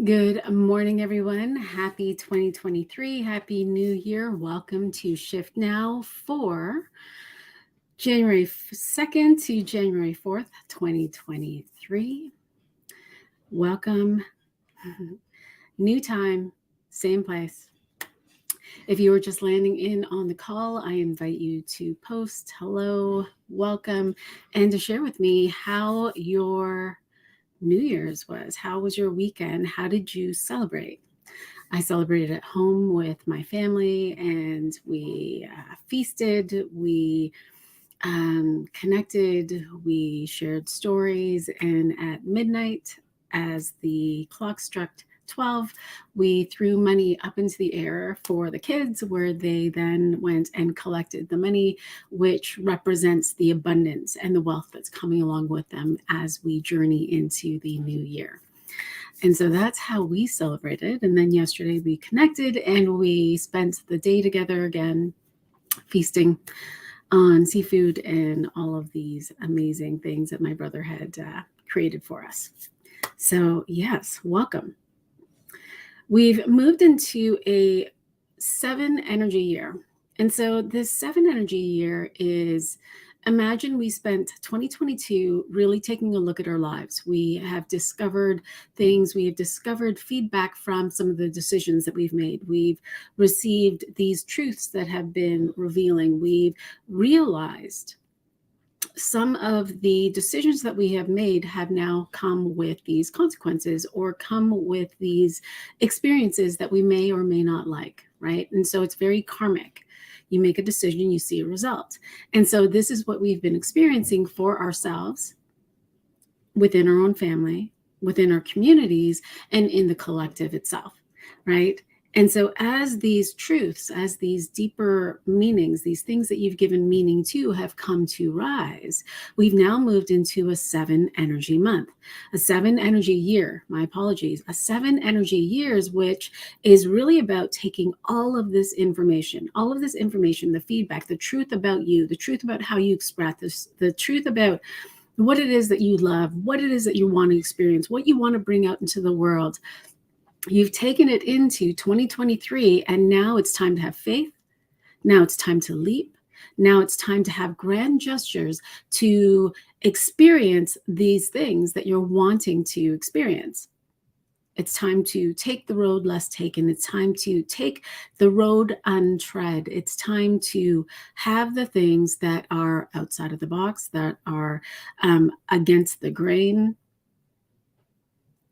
Good morning, everyone. Happy 2023. Happy New Year. Welcome to Shift Now for January 2nd to January 4th, 2023. Welcome. New time, same place. If you are just landing in on the call, I invite you to post hello, welcome, and to share with me how your New Year's was. How was your weekend? How did you celebrate? I celebrated at home with my family, and we feasted, we connected, we shared stories, and at midnight, as the clock struck 12, we threw money up into the air for the kids, where they then went and collected the money, which represents the abundance and the wealth that's coming along with them as we journey into the new year. And so that's how we celebrated. And then yesterday we connected and we spent the day together again, feasting on seafood and all of these amazing things that my brother had created for us. So, yes, welcome. We've moved into a 7 energy year. And so this 7 energy year is, imagine we spent 2022 really taking a look at our lives. We have discovered things, we have discovered feedback from some of the decisions that we've made. We've received these truths that have been revealing. We've realized some of the decisions that we have made have now come with these consequences or come with these experiences that we may or may not like, right? And so it's very karmic. You make a decision, you see a result. And so this is what we've been experiencing for ourselves, within our own family, within our communities, and in the collective itself, right? And so as these truths, as these deeper meanings, these things that you've given meaning to have come to rise, we've now moved into a 7 energy month, a 7 energy year, my apologies, a 7 energy years, which is really about taking all of this information, the feedback, the truth about you, the truth about how you express this, the truth about what it is that you love, what it is that you want to experience, what you want to bring out into the world. You've taken it into 2023, and now it's time to have faith. Now it's time to leap. Now it's time to have grand gestures to experience these things that you're wanting to experience. It's time to take the road less taken. It's time to take the road untread. It's time to have the things that are outside of the box, that are against the grain.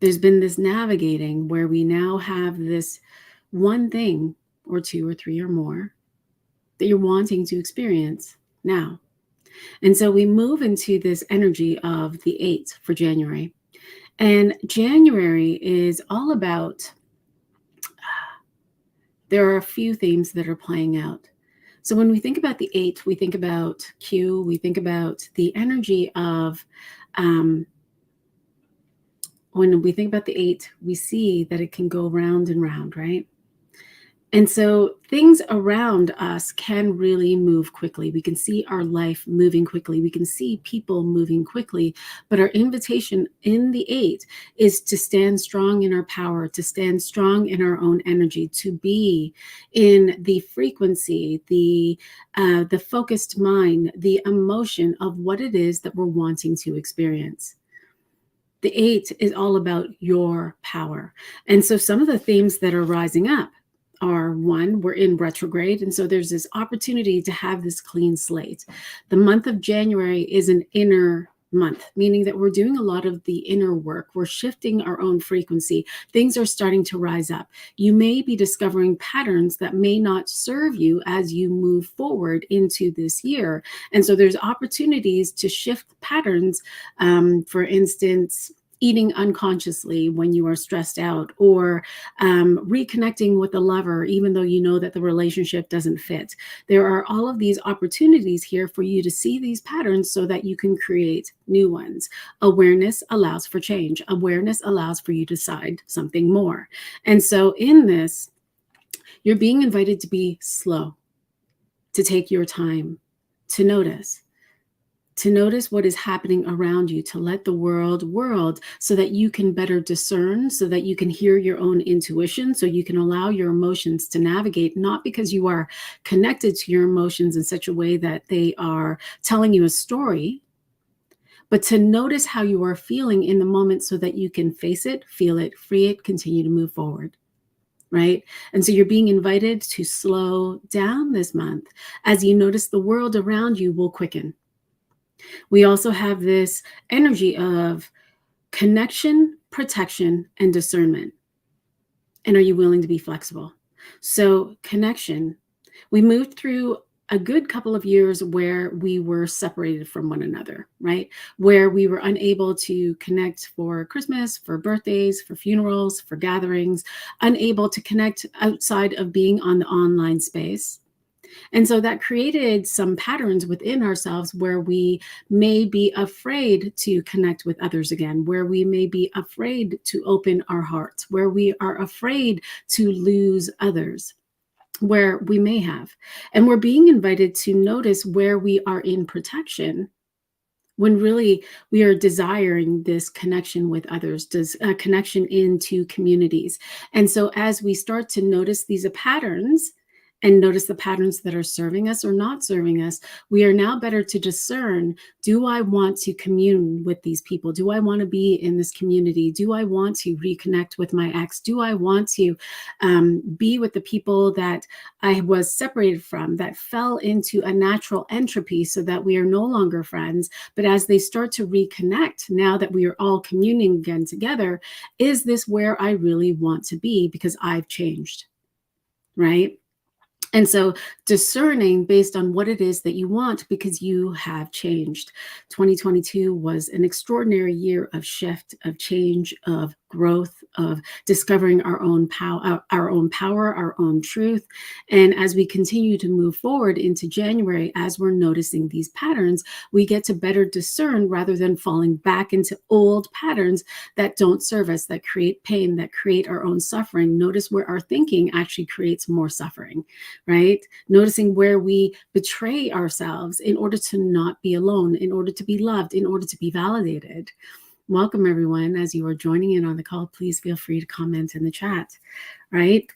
There's been this navigating where we now have this one thing or two or three or more that you're wanting to experience now. And so we move into this energy of the 8th for January. And January is all about, there are a few themes that are playing out. So when we think about the 8th, we think about Q, we think about the energy of, when we think about the 8, we see that it can go round and round, right? And so things around us can really move quickly. We can see our life moving quickly. We can see people moving quickly. But our invitation in the 8 is to stand strong in our power, to stand strong in our own energy, to be in the frequency, the focused mind, the emotion of what it is that we're wanting to experience. The 8 is all about your power. And so some of the themes that are rising up are, one, we're in retrograde. And so there's this opportunity to have this clean slate. The month of January is an inner month, meaning that we're doing a lot of the inner work. We're shifting our own frequency. Things are starting to rise up. You may be discovering patterns that may not serve you as you move forward into this year. And so there's opportunities to shift patterns. For instance, eating unconsciously when you are stressed out, or reconnecting with a lover, even though you know that the relationship doesn't fit. There are all of these opportunities here for you to see these patterns so that you can create new ones. Awareness allows for change. Awareness allows for you to decide something more. And so in this, you're being invited to be slow, to take your time, to notice, to notice what is happening around you, to let the world so that you can better discern, so that you can hear your own intuition, so you can allow your emotions to navigate, not because you are connected to your emotions in such a way that they are telling you a story, but to notice how you are feeling in the moment so that you can face it, feel it, free it, continue to move forward. Right? And so you're being invited to slow down this month as you notice the world around you will quicken. We also have this energy of connection, protection, and discernment. And are you willing to be flexible? So, connection, we moved through a good couple of years where we were separated from one another, right? Where we were unable to connect for Christmas, for birthdays, for funerals, for gatherings, unable to connect outside of being on the online space. And so that created some patterns within ourselves where we may be afraid to connect with others again, where we may be afraid to open our hearts, where we are afraid to lose others, where we may have. And we're being invited to notice where we are in protection when really we are desiring this connection with others, connection into communities. And so as we start to notice these patterns and notice the patterns that are serving us or not serving us, we are now better to discern, do I want to commune with these people? Do I want to be in this community? Do I want to reconnect with my ex? Do I want to be with the people that I was separated from, that fell into a natural entropy so that we are no longer friends? But as they start to reconnect, now that we are all communing again together, is this where I really want to be because I've changed, right? And so discerning based on what it is that you want because you have changed. 2022 was an extraordinary year of shift, of change, of growth, of discovering our own power, our own truth. And as we continue to move forward into January, as we're noticing these patterns, we get to better discern rather than falling back into old patterns that don't serve us, that create pain, that create our own suffering. Notice where our thinking actually creates more suffering, right? Noticing where we betray ourselves in order to not be alone, in order to be loved, in order to be validated. Welcome, everyone. As you are joining in on the call, please feel free to comment in the chat, right?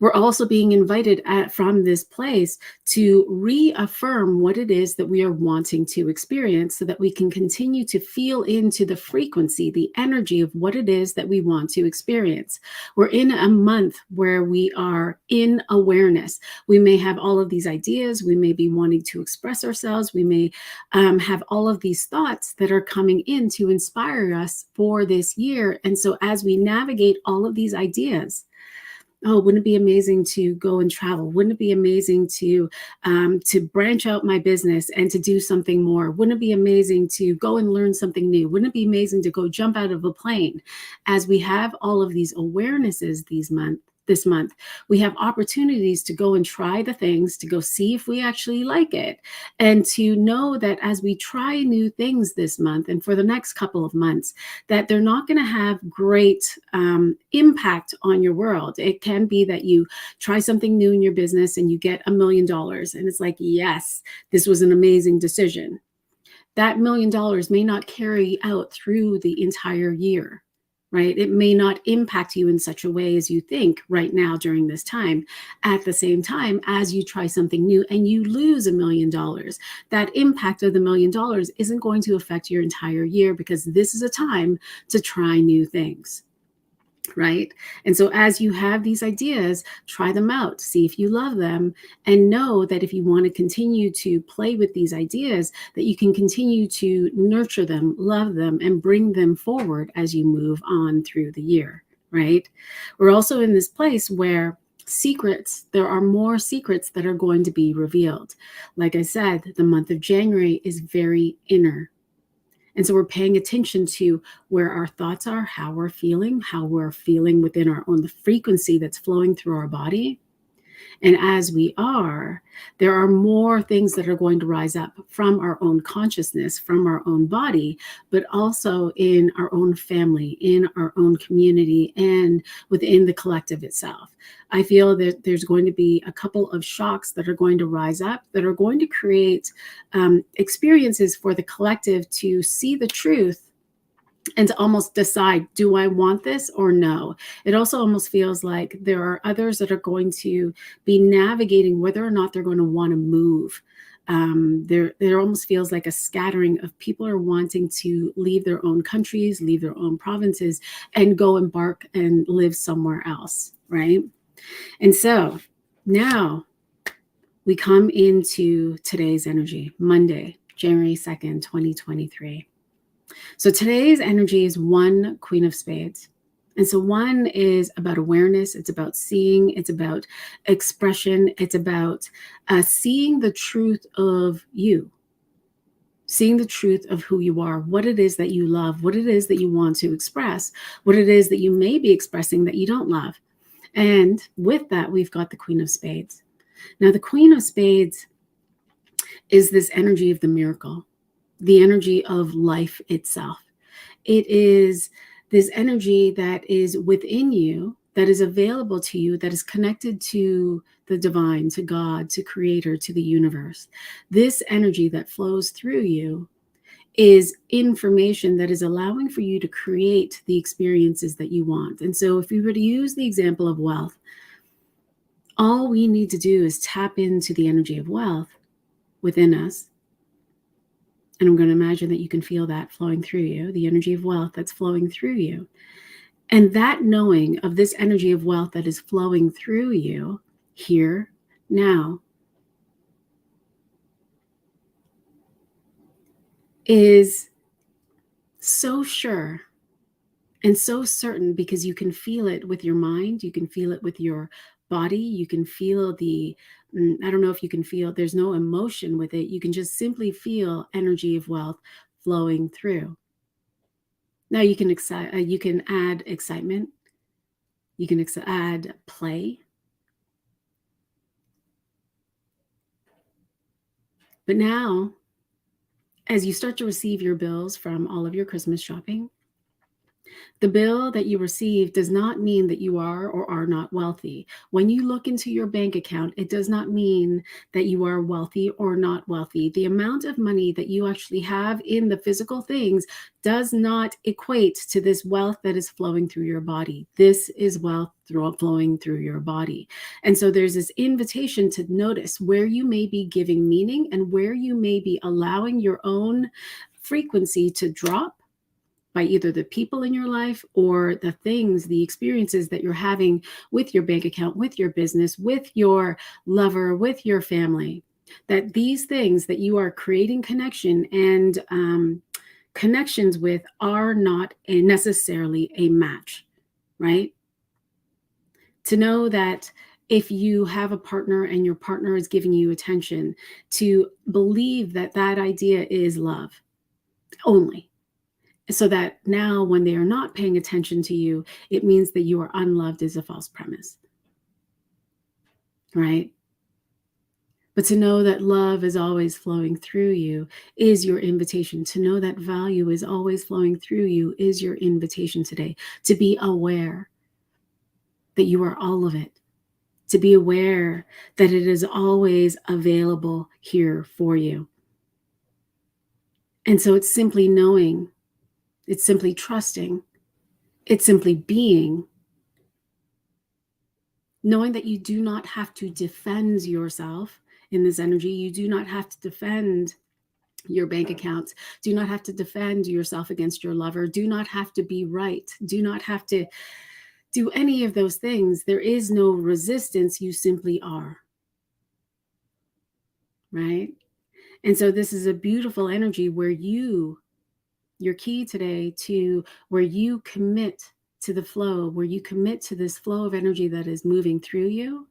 We're also being invited from this place to reaffirm what it is that we are wanting to experience so that we can continue to feel into the frequency, the energy of what it is that we want to experience. We're in a month where we are in awareness. We may have all of these ideas. We may be wanting to express ourselves. We may have all of these thoughts that are coming in to inspire us for this year. And so as we navigate all of these ideas, oh, wouldn't it be amazing to go and travel? Wouldn't it be amazing to branch out my business and to do something more? Wouldn't it be amazing to go and learn something new? Wouldn't it be amazing to go jump out of a plane? As we have all of these awarenesses this month, we have opportunities to go and try the things, to go see if we actually like it, and to know that as we try new things this month and for the next couple of months, that they're not going to have great impact on your world. It can be that you try something new in your business and you get $1 million, and it's like, yes, this was an amazing decision. That $1 million may not carry out through the entire year, right? It may not impact you in such a way as you think right now during this time. At the same time, as you try something new and you lose $1 million, that impact of the $1 million isn't going to affect your entire year because this is a time to try new things. Right? And so as you have these ideas, try them out, see if you love them, and know that if you want to continue to play with these ideas, that you can continue to nurture them, love them, and bring them forward as you move on through the year, right? We're also in this place where there are more secrets that are going to be revealed. Like I said, the month of January is very inner. And so we're paying attention to where our thoughts are, how we're feeling within our own, the frequency that's flowing through our body. And as we are, there are more things that are going to rise up from our own consciousness, from our own body, but also in our own family, in our own community, and within the collective itself. I feel that there's going to be a couple of shocks that are going to rise up that are going to create experiences for the collective to see the truth and to almost decide, do I want this or no? It also almost feels like there are others that are going to be navigating whether or not they're going to want to move. There almost feels like a scattering of people are wanting to leave their own countries, leave their own provinces, and go embark and live somewhere else, right? And so now we come into today's energy, Monday, January 2nd, 2023. So today's energy is 1, Queen of Spades. And so 1 is about awareness. It's about seeing. It's about expression. It's about seeing the truth of you, seeing the truth of who you are, what it is that you love, what it is that you want to express, what it is that you may be expressing that you don't love. And with that, we've got the Queen of Spades. Now, the Queen of Spades is this energy of the miracle, the energy of life itself. It is this energy that is within you, that is available to you, that is connected to the divine, to God, to Creator, to the universe. This energy that flows through you is information that is allowing for you to create the experiences that you want. And so if we were to use the example of wealth, all we need to do is tap into the energy of wealth within us. And I'm going to imagine that you can feel that flowing through you, the energy of wealth that's flowing through you. And that knowing of this energy of wealth that is flowing through you here, now, is so sure and so certain because you can feel it with your mind, you can feel it with your body, you can feel I don't know if you can feel, there's no emotion with it. You can just simply feel energy of wealth flowing through. Now you can add excitement, you can add play. But now, as you start to receive your bills from all of your Christmas shopping, the bill that you receive does not mean that you are or are not wealthy. When you look into your bank account, it does not mean that you are wealthy or not wealthy. The amount of money that you actually have in the physical things does not equate to this wealth that is flowing through your body. This is wealth flowing through your body. And so there's this invitation to notice where you may be giving meaning and where you may be allowing your own frequency to drop by either the people in your life or the things, the experiences that you're having with your bank account, with your business, with your lover, with your family. That these things that you are creating connection and connections with are not necessarily a match, right? To know that if you have a partner and your partner is giving you attention, to believe that that idea is love only. So that now when they are not paying attention to you, it means that you are unloved is a false premise, right? But to know that love is always flowing through you is your invitation. To know that value is always flowing through you is your invitation today. To be aware that you are all of it. To be aware that it is always available here for you. And so it's simply knowing, it's simply trusting, it's simply being, knowing that you do not have to defend yourself in this energy. You do not have to defend your bank accounts. Do not have to defend yourself against your lover. Do not have to be right. Do not have to do any of those things. There is no resistance. You simply are. Right? And so this is a beautiful energy where your key today to where you commit to the flow, where you commit to this flow of energy that is moving through you,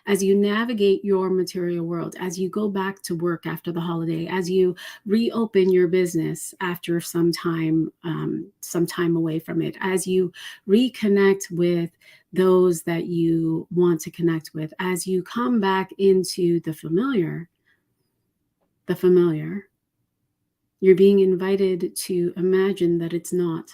as you navigate your material world, as you go back to work after the holiday, as you reopen your business after some time away from it, as you reconnect with those that you want to connect with, as you come back into the familiar, you're being invited to imagine that it's not,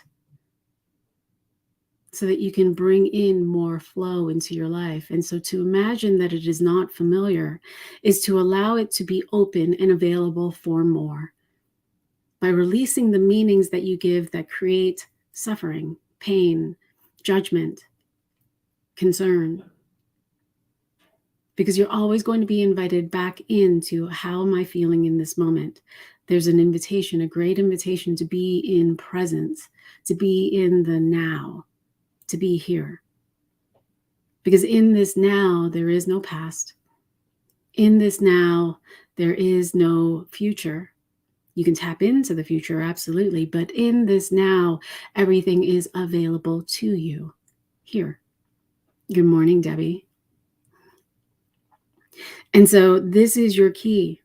so that you can bring in more flow into your life. And so to imagine that it is not familiar is to allow it to be open and available for more. By releasing the meanings that you give that create suffering, pain, judgment, concern. Because you're always going to be invited back into, how am I feeling in this moment? There's an invitation, a great invitation, to be in presence, to be in the now, to be here. Because in this now, there is no past. In this now, there is no future. You can tap into the future, absolutely. But in this now, everything is available to you here. Good morning, Debbie. And so this is your key.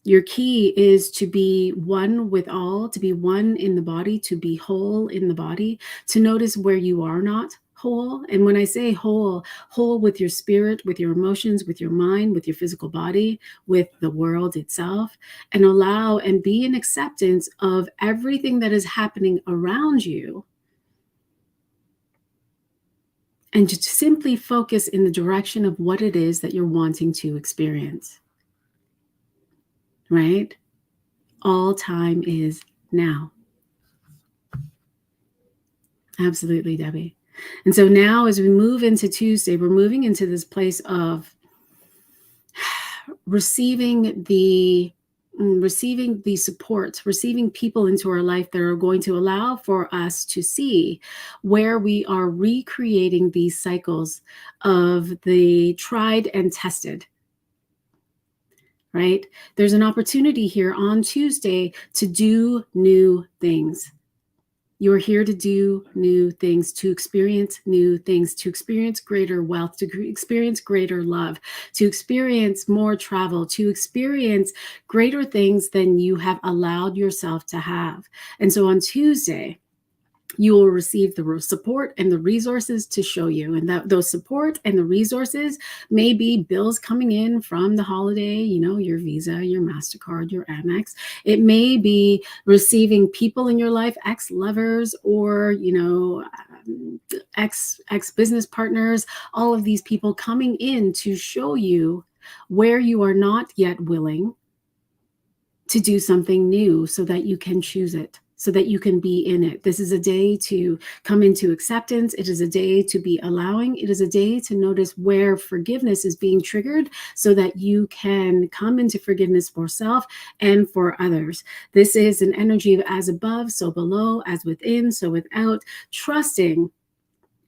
Your key is to be one with all, to be one in the body, to be whole in the body, to notice where you are not whole. And when I say whole, whole with your spirit, with your emotions, with your mind, with your physical body, with the world itself, and allow and be in acceptance of everything that is happening around you. And just simply focus in the direction of what it is that you're wanting to experience. Right? All time is now. Absolutely, Debbie. And so now, as we move into Tuesday, we're moving into this place of receiving the support, receiving people into our life that are going to allow for us to see where we are recreating these cycles of the tried and tested. Right? There's an opportunity here on Tuesday to do new things. You're here to do new things, to experience new things, to experience greater wealth, to experience greater love, to experience more travel, to experience greater things than you have allowed yourself to have. And so on Tuesday, you will receive the support and the resources to show you. And that those support and the resources may be bills coming in from the holiday, your Visa, your MasterCard, your Amex. It may be receiving people in your life, ex-lovers, or, ex-business partners, all of these people coming in to show you where you are not yet willing to do something new so that you can choose it, so that you can be in it. This is a day to come into acceptance. It is a day to be allowing. It is a day to notice where forgiveness is being triggered so that you can come into forgiveness for self and for others. This is an energy of as above, so below, as within, so without, trusting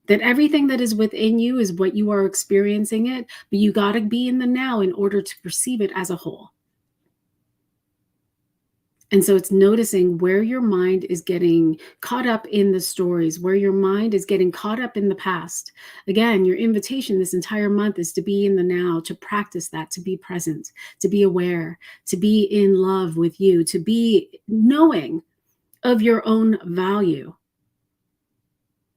that everything that is within you is what you are experiencing it, but you got to be in the now in order to perceive it as a whole. And so it's noticing where your mind is getting caught up in the stories, where your mind is getting caught up in the past. Again, your invitation this entire month is to be in the now, to practice that, to be present, to be aware, to be in love with you, to be knowing of your own value.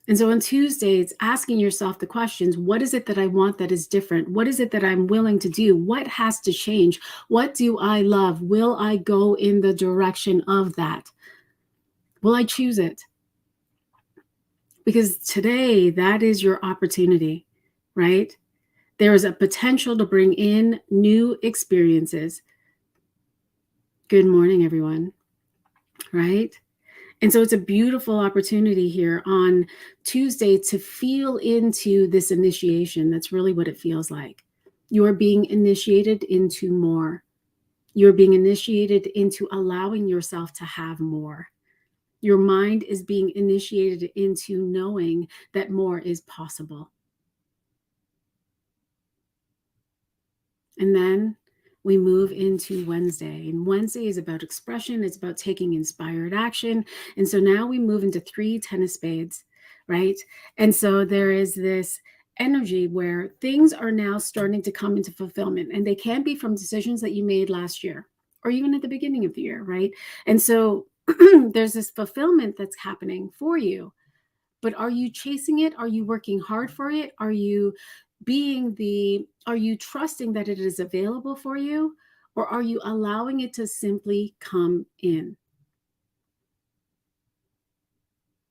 And so on Tuesday, it's asking yourself the questions: what is it that I want that is different? What is it that I'm willing to do? What has to change? What do I love? Will I go in the direction of that? Will I choose it? Because today, that is your opportunity, right? There is a potential to bring in new experiences. Good morning, everyone, right? And so it's a beautiful opportunity here on Tuesday to feel into this initiation. That's really what it feels like. You are being initiated into more. You're being initiated into allowing yourself to have more. Your mind is being initiated into knowing that more is possible. And then we move into Wednesday. And Wednesday is about expression. It's about taking inspired action. And so now we move into 3 10 of spades, right? And so there is this energy where things are now starting to come into fulfillment, and they can be from decisions that you made last year or even at the beginning of the year, right? And so there's this fulfillment that's happening for you, but are you chasing it? Are you working hard for it? Are you trusting that it is available for you, or are you allowing it to simply come in?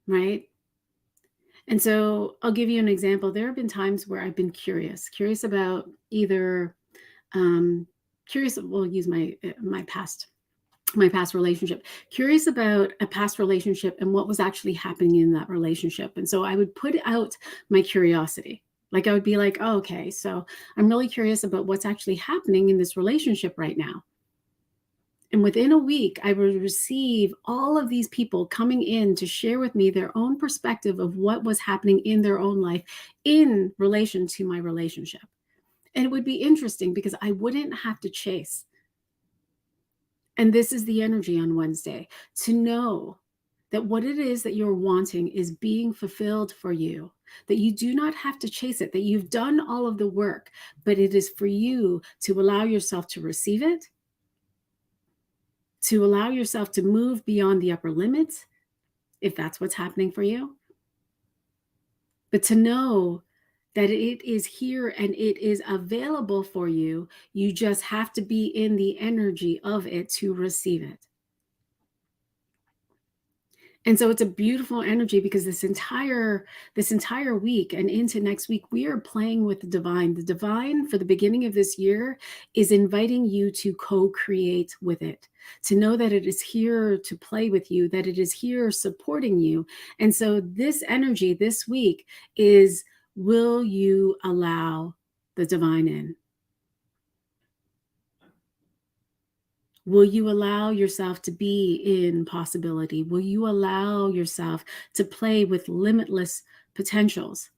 Right? And so I'll give you an example. There have been times where I've been curious about either curious, we'll use my past relationship, curious about a past relationship and what was actually happening in that relationship. And so I would put out my curiosity. Like I would be like, oh, okay, so I'm really curious about what's actually happening in this relationship right now. And within a week, I would receive all of these people coming in to share with me their own perspective of what was happening in their own life in relation to my relationship. And it would be interesting because I wouldn't have to chase. And this is the energy on Wednesday, to know that what it is that you're wanting is being fulfilled for you, that you do not have to chase it, that you've done all of the work, but it is for you to allow yourself to receive it, to allow yourself to move beyond the upper limits, if that's what's happening for you, but to know that it is here and it is available for you. You just have to be in the energy of it to receive it. And so it's a beautiful energy because this entire week and into next week, we are playing with the divine. The divine for the beginning of this year is inviting you to co-create with it, to know that it is here to play with you, that it is here supporting you. And so this energy this week is, will you allow the divine in? Will you allow yourself to be in possibility? Will you allow yourself to play with limitless potentials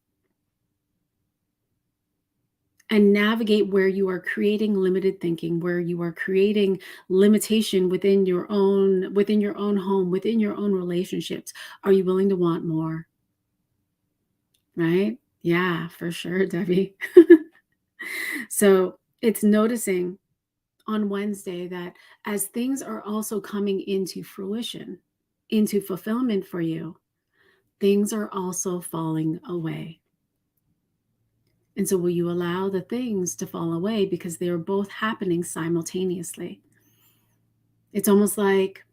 and navigate where you are creating limited thinking, where you are creating limitation within your own home, within your own relationships? Are you willing to want more? Right? Yeah, for sure, Debbie. So it's noticing on Wednesday that as things are also coming into fruition, into fulfillment for you, things are also falling away. And so will you allow the things to fall away because they are both happening simultaneously? It's almost like,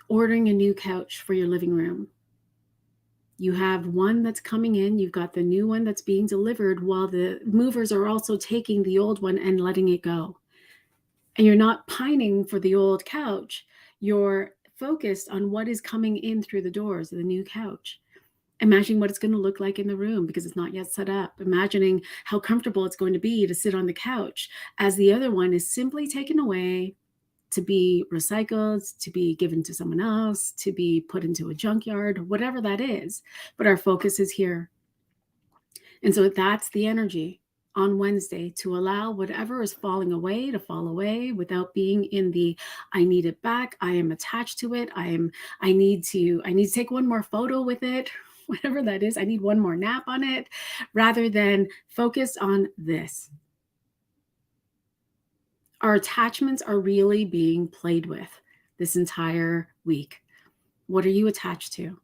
ordering a new couch for your living room. You have one that's coming in, you've got the new one that's being delivered while the movers are also taking the old one and letting it go. And you're not pining for the old couch. You're focused on what is coming in through the doors of the new couch. Imagining what it's going to look like in the room because it's not yet set up. Imagining how comfortable it's going to be to sit on the couch as the other one is simply taken away to be recycled, to be given to someone else, to be put into a junkyard, whatever that is. But our focus is here. And so that's the energy on Wednesday, to allow whatever is falling away to fall away without being in the I need it back, I am attached to it, I need to take one more photo with it, whatever that is, I need one more nap on it, rather than focus on this. Our attachments are really being played with this entire week. What are you attached to?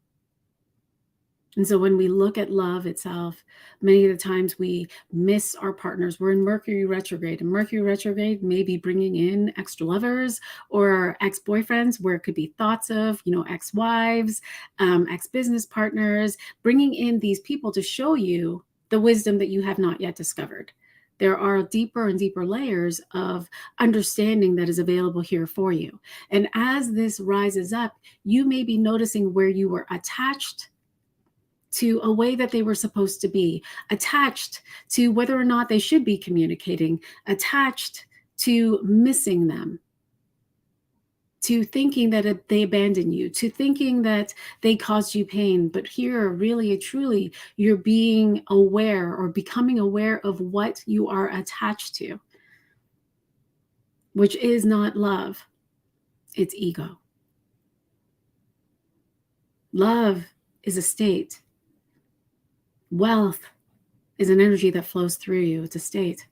And so when we look at love itself, many of the times we miss our partners. We're in Mercury retrograde, and Mercury retrograde may be bringing in extra lovers or ex-boyfriends, where it could be thoughts of, ex-wives, ex-business partners, bringing in these people to show you the wisdom that you have not yet discovered. There are deeper and deeper layers of understanding that is available here for you. And as this rises up, you may be noticing where you were attached to a way that they were supposed to be, attached to whether or not they should be communicating, attached to missing them, to thinking that they abandoned you, to thinking that they caused you pain. But here, really, truly, you're being aware or becoming aware of what you are attached to, which is not love, it's ego. Love is a state. Wealth is an energy that flows through you. It's a state.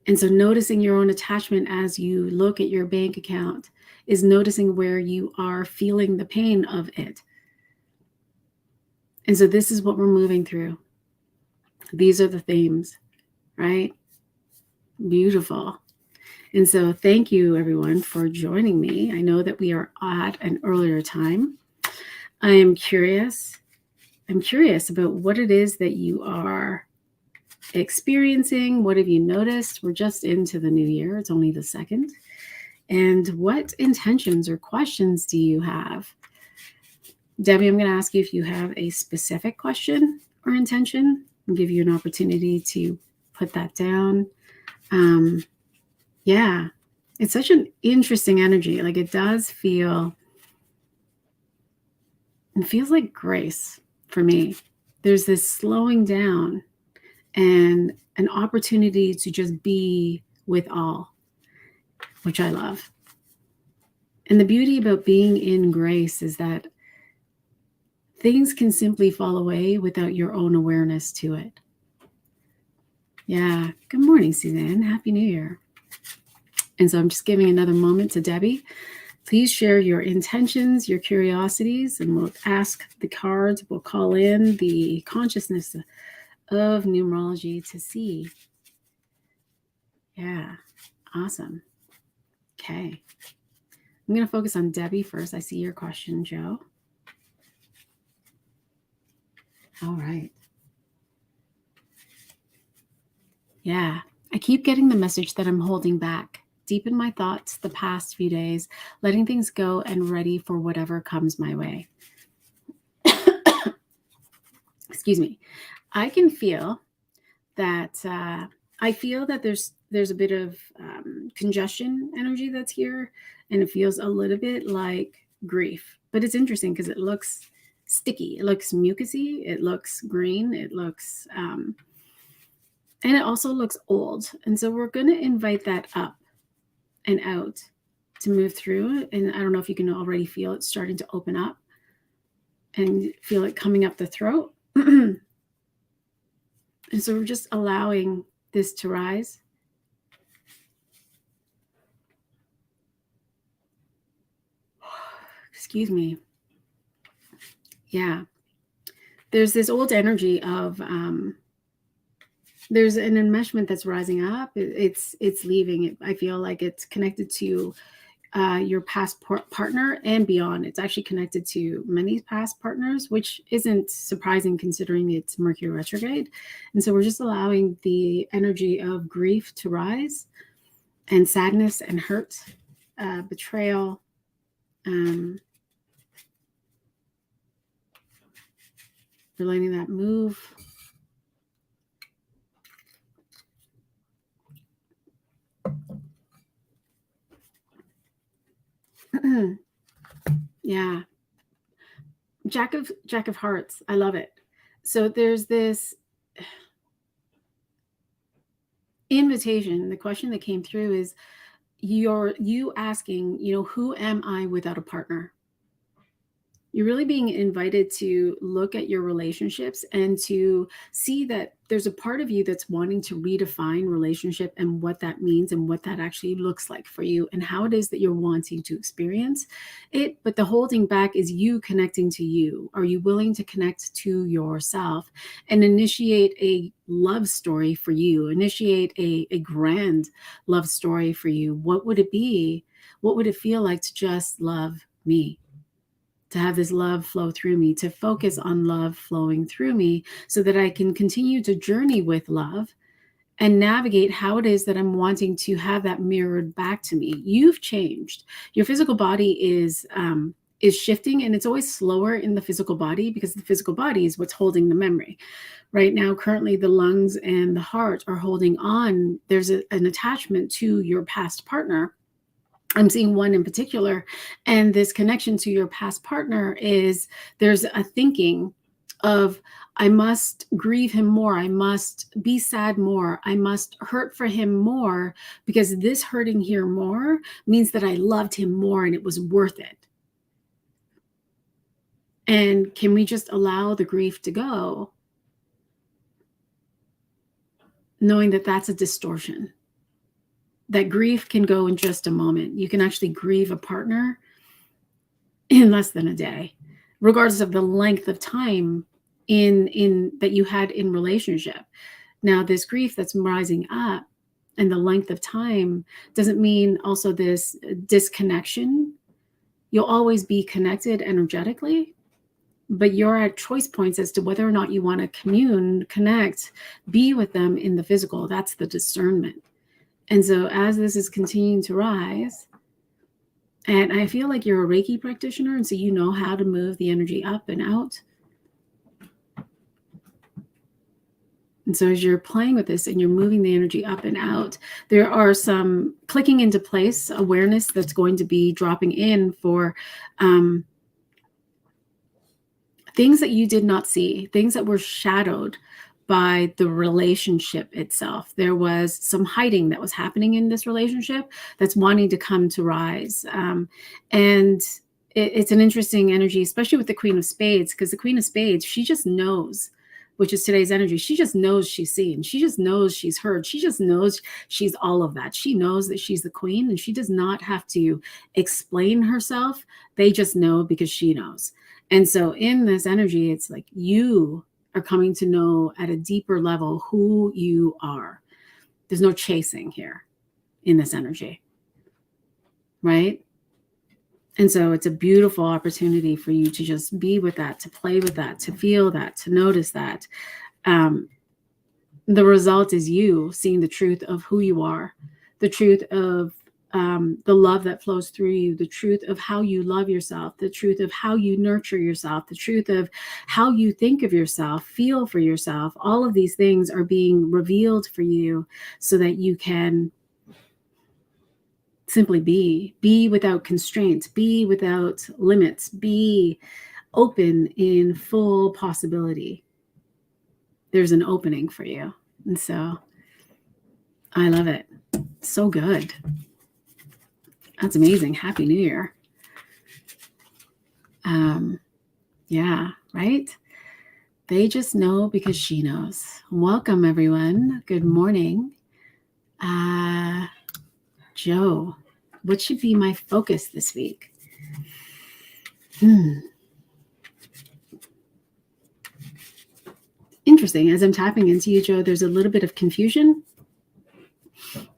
And so noticing your own attachment as you look at your bank account is noticing where you are feeling the pain of it. And so this is what we're moving through. These are the themes, right? Beautiful. And so thank you, everyone, for joining me. I know that we are at an earlier time. I am curious. I'm curious about what it is that you are experiencing. What have you noticed? We're just into the new year. It's only the 2nd. And what intentions or questions do you have? Debbie, I'm going to ask you if you have a specific question or intention. I'll give you an opportunity to put that down. Yeah, it's such an interesting energy. Like it feels like grace for me. There's this slowing down and an opportunity to just be with all, which I love. And the beauty about being in grace is that things can simply fall away without your own awareness to it. Yeah. Good morning, Suzanne. Happy New Year. And so I'm just giving another moment to Debbie. Please share your intentions, your curiosities, and we'll ask the cards. We'll call in the consciousness of numerology to see. Yeah. Awesome. Okay. I'm going to focus on Debbie first. I see your question, Joe. All right. Yeah. I keep getting the message that I'm holding back. Deep in my thoughts the past few days, letting things go and ready for whatever comes my way. Excuse me. I can feel that there's a bit of congestion energy that's here, and it feels a little bit like grief. But it's interesting because it looks sticky, it looks mucusy, it looks green, it looks and it also looks old. And so we're going to invite that up and out to move through. And I don't know if you can already feel it starting to open up and feel it coming up the throat. And so we're just allowing this to rise. Excuse me. Yeah. There's this old energy of there's an enmeshment that's rising up. It's leaving. I feel like it's connected to your past partner and beyond. It's actually connected to many past partners, which isn't surprising considering it's Mercury retrograde. And so we're just allowing the energy of grief to rise, and sadness and hurt, betrayal. We're letting that move. Yeah. Jack of Hearts. I love it. So there's this invitation. The question that came through is you asking, who am I without a partner? You're really being invited to look at your relationships and to see that there's a part of you that's wanting to redefine relationship and what that means and what that actually looks like for you and how it is that you're wanting to experience it. But the holding back is you connecting to you. Are you willing to connect to yourself and initiate a love story for you? Initiate a grand love story for you. What would it be? What would it feel like to just love me? To have this love flow through me, to focus on love flowing through me so that I can continue to journey with love and navigate how it is that I'm wanting to have that mirrored back to me. You've changed. Your physical body is shifting, and it's always slower in the physical body because the physical body is what's holding the memory. Right now, currently, the lungs and the heart are holding on. There's an attachment to your past partner. I'm seeing one in particular, and this connection to your past partner is there's a thinking of, I must grieve him more. I must be sad more. I must hurt for him more because this hurting here more means that I loved him more and it was worth it. And can we just allow the grief to go, knowing that that's a distortion? That grief can go in just a moment. You can actually grieve a partner in less than a day, regardless of the length of time in that you had in relationship. Now, this grief that's rising up and the length of time doesn't mean also this disconnection. You'll always be connected energetically, but you're at choice points as to whether or not you want to connect, be with them in the physical. That's the discernment. And so as this is continuing to rise, and I feel like you're a Reiki practitioner, and so you know how to move the energy up and out. And so as you're playing with this and you're moving the energy up and out, there are some clicking into place awareness that's going to be dropping in for things that you did not see, things that were shadowed by the relationship itself. There was some hiding that was happening in this relationship that's wanting to come to rise. And it's an interesting energy, especially with the Queen of Spades, because the Queen of Spades, she just knows, which is today's energy. She just knows she's seen. She just knows she's heard. She just knows she's all of that. She knows that she's the queen, and she does not have to explain herself. They just know because she knows. And so in this energy, it's like you are coming to know at a deeper level who you are. There's no chasing here in this energy, right? And so it's a beautiful opportunity for you to just be with that, to play with that, to feel that, to notice that. The result is you seeing the truth of who you are, the truth of the love that flows through you, the truth of how you love yourself, the truth of how you nurture yourself, the truth of how you think of yourself, feel for yourself. All of these things are being revealed for you so that you can simply be without constraints, be without limits, be open in full possibility. There's an opening for you. And so I love it. So good. That's amazing. Happy New Year. Yeah, right? They just know because she knows. Welcome, everyone. Good morning. Joe, what should be my focus this week? Interesting. As I'm tapping into you, Joe, there's a little bit of confusion.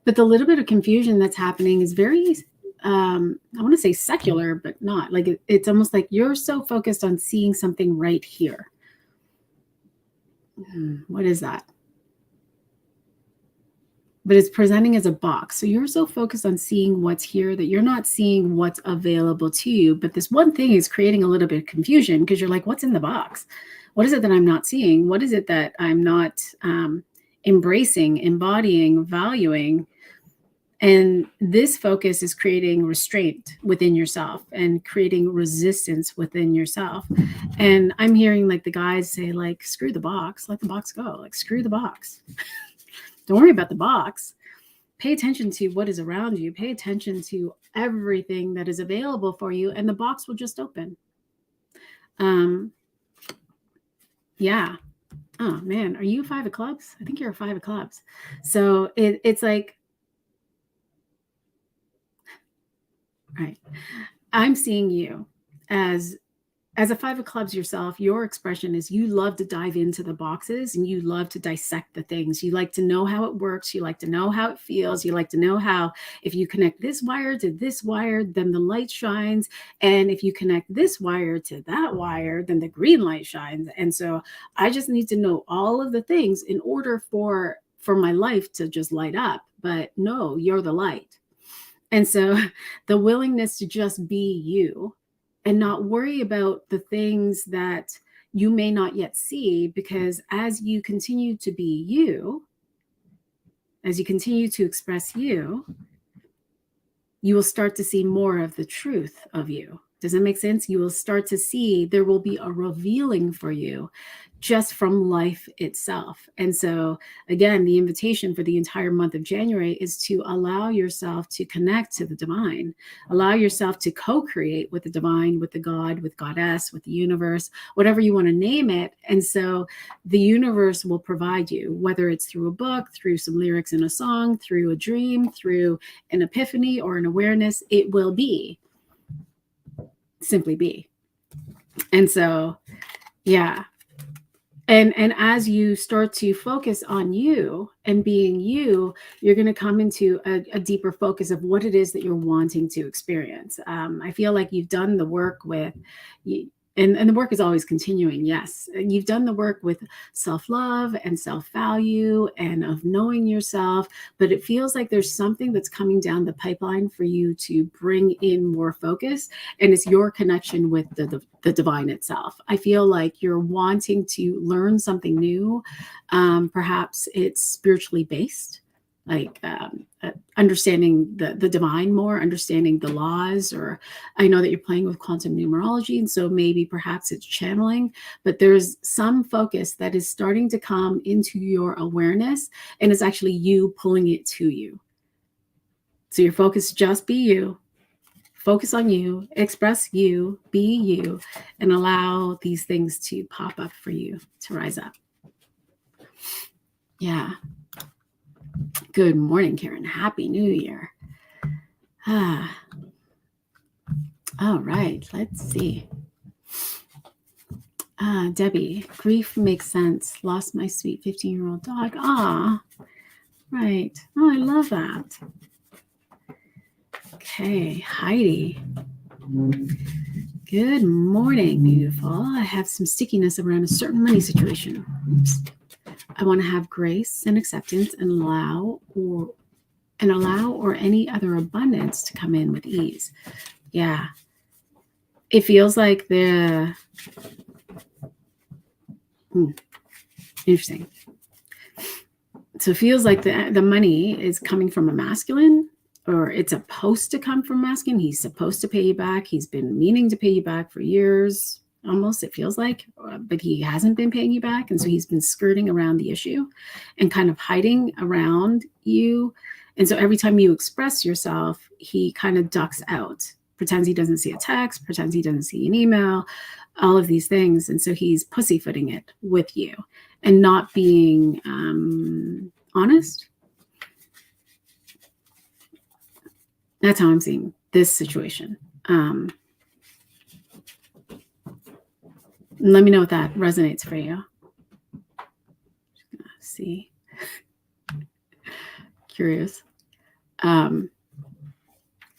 But the little bit of confusion that's happening is very, I want to say secular, but not. Like it's almost like you're so focused on seeing something right here. What is that? But it's presenting as a box. So you're so focused on seeing what's here that you're not seeing what's available to you. But this one thing is creating a little bit of confusion because you're like, what's in the box? What is it that I'm not seeing? What is it that I'm not embracing, embodying, valuing? And this focus is creating restraint within yourself and creating resistance within yourself. And I'm hearing like the guys say, like, screw the box, let the box go. Like, screw the box. Don't worry about the box. Pay attention to what is around you. Pay attention to everything that is available for you, and the box will just open. Yeah. Oh, man. Are you a 5 of clubs? I think you're a 5 of clubs. So it's like, right. I'm seeing you as a 5 of clubs yourself. Your expression is you love to dive into the boxes and you love to dissect the things. You like to know how it works. You like to know how it feels. You like to know how if you connect this wire to this wire, then the light shines. And if you connect this wire to that wire, then the green light shines. And so I just need to know all of the things in order for my life to just light up. But no, you're the light. And so the willingness to just be you and not worry about the things that you may not yet see, because as you continue to be you, as you continue to express you, you will start to see more of the truth of you. Does that make sense? You will start to see there will be a revealing for you just from life itself. And so, again, the invitation for the entire month of January is to allow yourself to connect to the divine, allow yourself to co-create with the divine, with the God, with Goddess, with the universe, whatever you want to name it. And so the universe will provide you, whether it's through a book, through some lyrics in a song, through a dream, through an epiphany or an awareness, it will be. Simply be. And so, yeah. And as you start to focus on you and being you, you're going to come into a deeper focus of what it is that you're wanting to experience. I feel like you've done the work with, and the work is always continuing, yes. And you've done the work with self-love and self-value and of knowing yourself, but it feels like there's something that's coming down the pipeline for you to bring in more focus, and it's your connection with the divine itself. I feel like you're wanting to learn something new. Perhaps it's spiritually based, like understanding the divine more, understanding the laws, or I know that you're playing with quantum numerology, and so maybe perhaps it's channeling, but there's some focus that is starting to come into your awareness, and it's actually you pulling it to you. So your focus, just be you, focus on you, express you, be you, and allow these things to pop up for you to rise up. Yeah. Good morning, Karen. Happy New Year. All right, let's see. Debbie, grief makes sense. Lost my sweet 15-year-old dog. Right. Oh, I love that. Okay, Heidi. Good morning, beautiful. I have some stickiness around a certain money situation. Oops. I want to have grace and acceptance and allow or any other abundance to come in with ease. Yeah. It feels like interesting. So it feels like the money is coming from a masculine, or it's supposed to come from masculine. He's supposed to pay you back. He's been meaning to pay you back for years. Almost, it feels like, but he hasn't been paying you back. And so he's been skirting around the issue and kind of hiding around you. And so every time you express yourself, he kind of ducks out, pretends he doesn't see a text, pretends he doesn't see an email, all of these things. And so he's pussyfooting it with you and not being honest. That's how I'm seeing this situation. Let me know if that resonates for you. Just gonna see. Curious.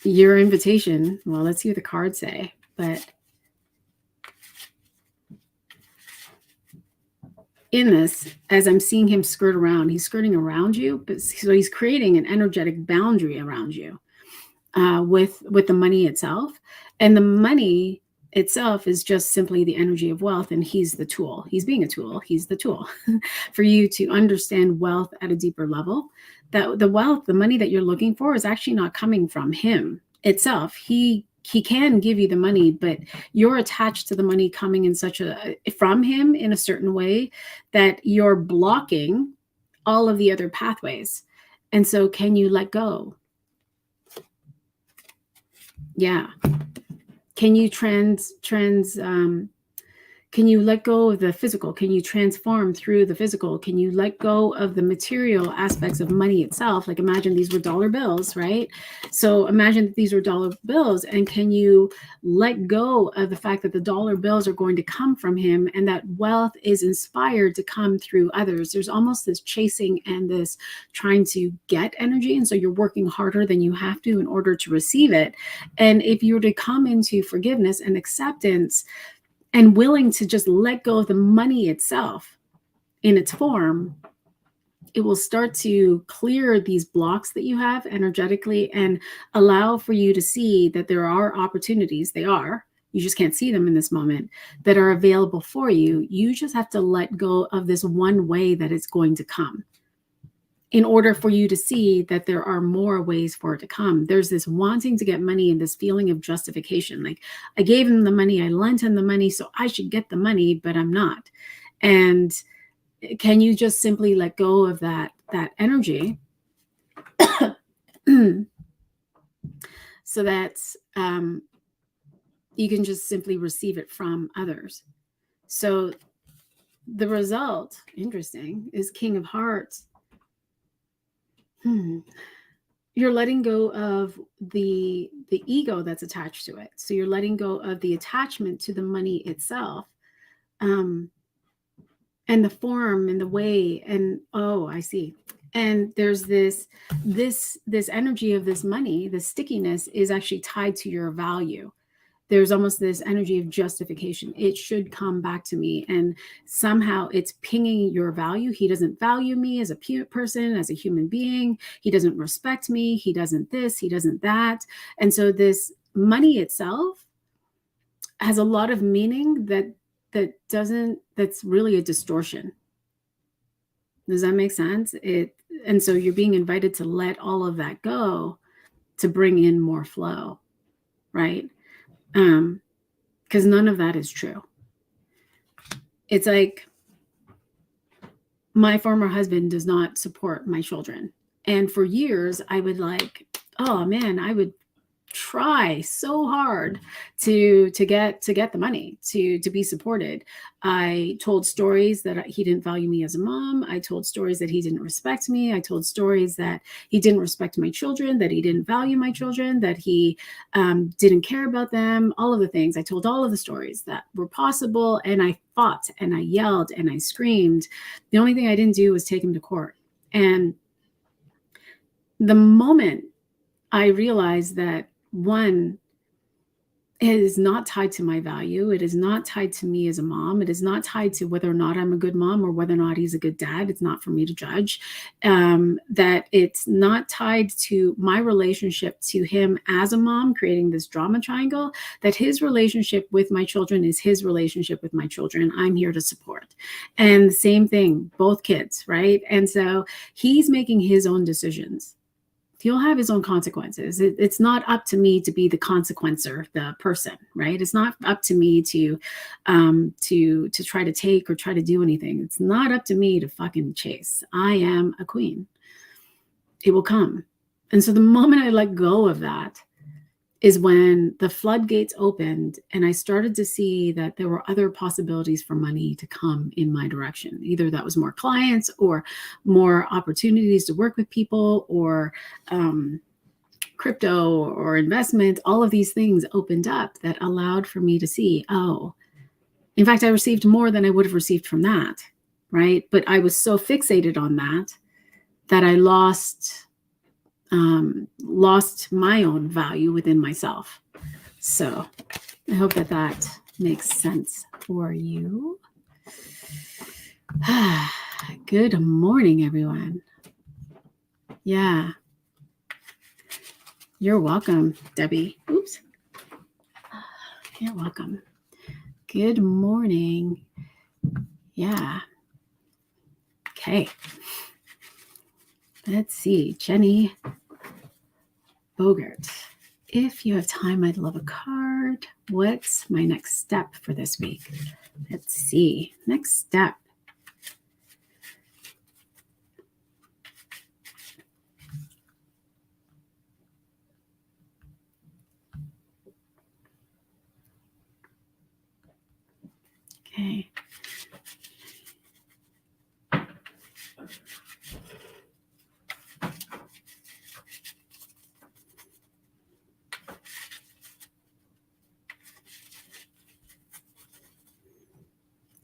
Your invitation, well, let's see what the cards say. But in this, as I'm seeing him skirt around, he's skirting around you, but so he's creating an energetic boundary around you with the money itself. And the money itself is just simply the energy of wealth, and he's the tool. He's being a tool. He's the tool for you to understand wealth at a deeper level. That the wealth, the money that you're looking for, is actually not coming from him itself. He can give you the money, but you're attached to the money coming in from him in a certain way that you're blocking all of the other pathways. And so, can you let go? Yeah. Can you can you let go of the physical? Can you transform through the physical? Can you let go of the material aspects of money itself? Like, imagine these were dollar bills, right? So imagine that these were dollar bills, and can you let go of the fact that the dollar bills are going to come from him, and that wealth is inspired to come through others? There's almost this chasing and this trying to get energy, and so you're working harder than you have to in order to receive it. And if you were to come into forgiveness and acceptance and willing to just let go of the money itself in its form, it will start to clear these blocks that you have energetically and allow for you to see that there are opportunities. You just can't see them in this moment, that are available for you. You just have to let go of this one way that it's going to come. in order for you to see that there are more ways for it to come. There's this wanting to get money and this feeling of justification. Like, I gave him the money, I lent him the money, so I should get the money, but I'm not. And can you just simply let go of that energy so that you can just simply receive it from others? So the result, interesting, is King of Hearts. You're letting go of the ego that's attached to it. So you're letting go of the attachment to the money itself, and the form and the way. And oh, I see. And there's this energy of this money, the stickiness is actually tied to your value. There's almost this energy of justification. It should come back to me. And somehow it's pinging your value. He doesn't value me as a person, as a human being. He doesn't respect me. He doesn't this, he doesn't that. And so this money itself has a lot of meaning that's really a distortion. Does that make sense? And so you're being invited to let all of that go to bring in more flow, right? Because none of that is true. It's like, my former husband does not support my children. And for years I would I would try so hard to get the money to be supported. I told stories that he didn't value me as a mom. I told stories that he didn't respect me. I told stories that he didn't respect my children, that he didn't value my children, that he didn't care about them, all of the things. I told all of the stories that were possible, and I fought and I yelled and I screamed. The only thing I didn't do was take him to court. And the moment I realized that, one, it is not tied to my value. It is not tied to me as a mom. It is not tied to whether or not I'm a good mom or whether or not he's a good dad. It's not for me to judge. That it's not tied to my relationship to him as a mom, creating this drama triangle, that his relationship with my children is his relationship with my children. I'm here to support. And the same thing, both kids, right? And so he's making his own decisions. He'll have his own consequences. It's not up to me to be the consequencer, the person, right? It's not up to me to try to take or try to do anything. It's not up to me to fucking chase. I am a queen. It will come. And so the moment I let go of that is when the floodgates opened and I started to see that there were other possibilities for money to come in my direction. Either that was more clients or more opportunities to work with people, or crypto or investment. All of these things opened up that allowed for me to see, oh, in fact, I received more than I would have received from that, right? But I was so fixated on that I lost my own value within myself. So I hope that makes sense for you. Good morning, everyone. Yeah. You're welcome, Debbie. Oops. You're welcome. Good morning. Yeah. Okay. Let's see. Jenny Bogart. If you have time, I'd love a card. What's my next step for this week? Let's see. Next step. Okay.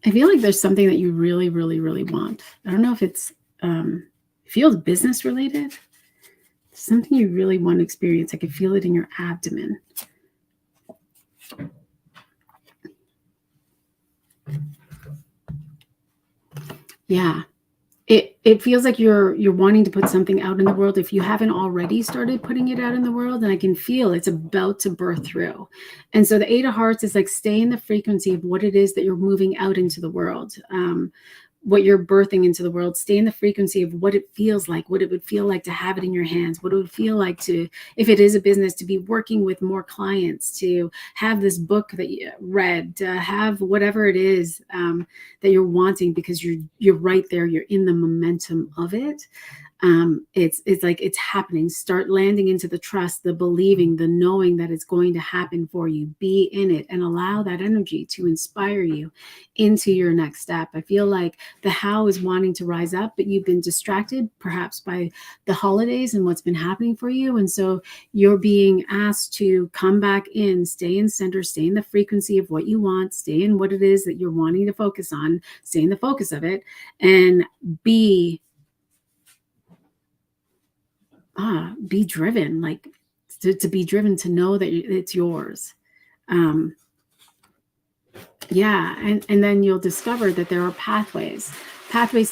I feel like there's something that you really, really, really want. I don't know if it's feels business related. Something you really want to experience. I can feel it in your abdomen. Yeah. It feels like you're wanting to put something out in the world. If you haven't already started putting it out in the world, and I can feel it's about to burst through. And so the 8 of Hearts is like, stay in the frequency of what it is that you're moving out into the world. what you're birthing into the world. Stay in the frequency of what it feels like, what it would feel like to have it in your hands, what it would feel like to, if it is a business, to be working with more clients, to have this book that you read, to have whatever it is that you're wanting, because you're right there, you're in the momentum of it. It's like it's happening. Start landing into the trust, the believing, the knowing that it's going to happen for you. Be in it and allow that energy to inspire you into your next step. I feel like the how is wanting to rise up, but you've been distracted perhaps by the holidays and what's been happening for you. And so you're being asked to come back in, stay in center, stay in the frequency of what you want, stay in what it is that you're wanting to focus on, stay in the focus of it, and be driven, like to be driven, to know that it's yours. Yeah. And then you'll discover that there are pathways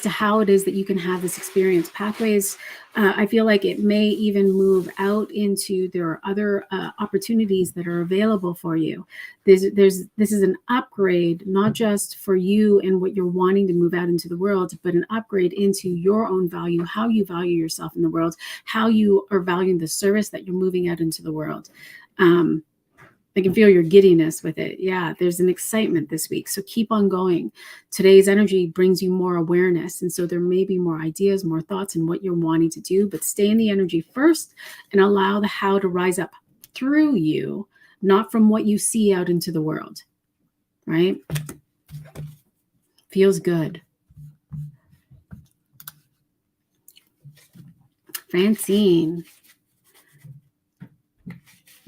to how it is that you can have this experience. Pathways, I feel like it may even move out into, there are other opportunities that are available for you. This is an upgrade, not just for you and what you're wanting to move out into the world, but an upgrade into your own value, how you value yourself in the world, how you are valuing the service that you're moving out into the world. I can feel your giddiness with it. Yeah, there's an excitement this week. So keep on going. Today's energy brings you more awareness. And so there may be more ideas, more thoughts in what you're wanting to do, but stay in the energy first and allow the how to rise up through you, not from what you see out into the world, right? Feels good. Francine.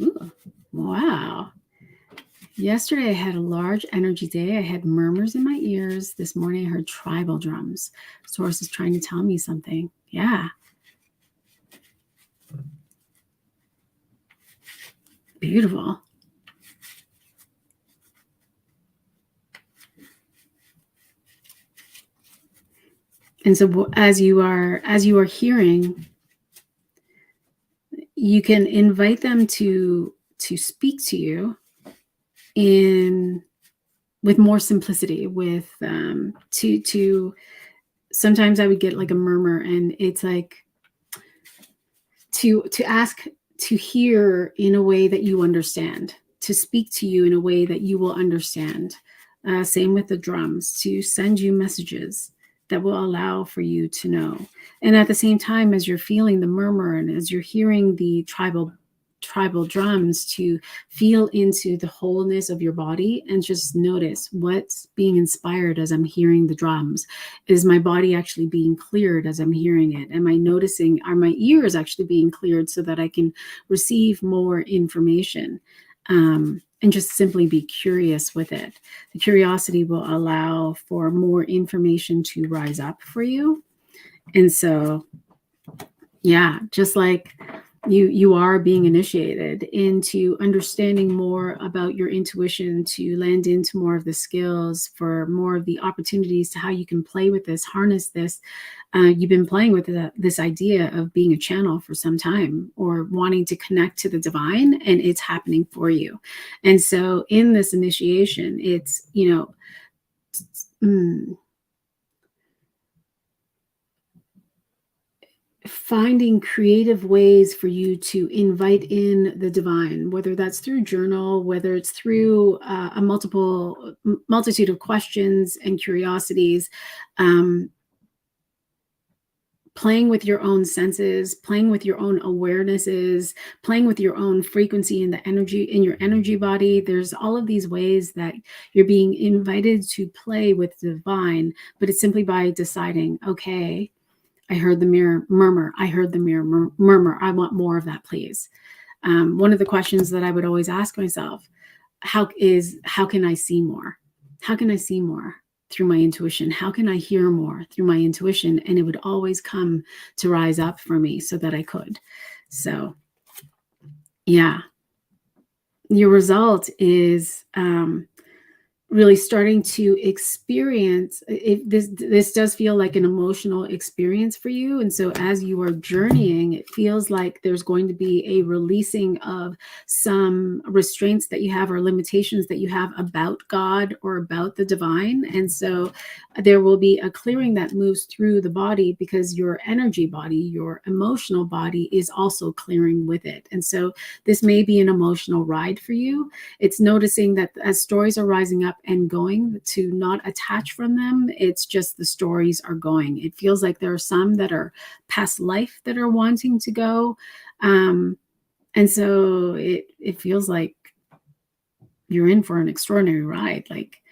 Ooh. Wow. Yesterday I had a large energy day. I had murmurs in my ears. This morning I heard tribal drums. Source is trying to tell me something. Yeah. Beautiful. And so as you are hearing, you can invite them to speak to you with more simplicity, with to sometimes I would get like a murmur, and it's like to ask to hear in a way that you understand, to speak to you in a way that you will understand. Same with the drums, to send you messages that will allow for you to know. And at the same time, as you're feeling the murmur and as you're hearing the tribal drums, to feel into the wholeness of your body and just notice what's being inspired as I'm hearing the drums. Is my body actually being cleared as I'm hearing it? Am I noticing, are my ears actually being cleared so that I can receive more information? And just simply be curious with it. The curiosity will allow for more information to rise up for you. And so, yeah, just like you are being initiated into understanding more about your intuition, to land into more of the skills, for more of the opportunities to how you can play with this, harness this. You've been playing with this idea of being a channel for some time, or wanting to connect to the divine, and it's happening for you. And so in this initiation, it's, finding creative ways for you to invite in the divine, whether that's through journal, whether it's through a multitude of questions and curiosities, playing with your own senses, playing with your own awarenesses, playing with your own frequency in the energy, in your energy body. There's all of these ways that you're being invited to play with the divine, but it's simply by deciding, okay, I heard the mirror murmur. I heard the mirror murmur. I want more of that, please. One of the questions that I would always ask myself, how can I see more? How can I see more through my intuition? How can I hear more through my intuition? And it would always come to rise up for me so that I could. So, yeah. Your result is really starting to experience this does feel like an emotional experience for you. And so as you are journeying, it feels like there's going to be a releasing of some restraints that you have or limitations that you have about God or about the divine. And so there will be a clearing that moves through the body, because your energy body, your emotional body, is also clearing with it. And so this may be an emotional ride for you. It's noticing that as stories are rising up and going, to not attach from them. It's just the stories are going. It feels like there are some that are past life that are wanting to go. And so it feels like you're in for an extraordinary ride. Like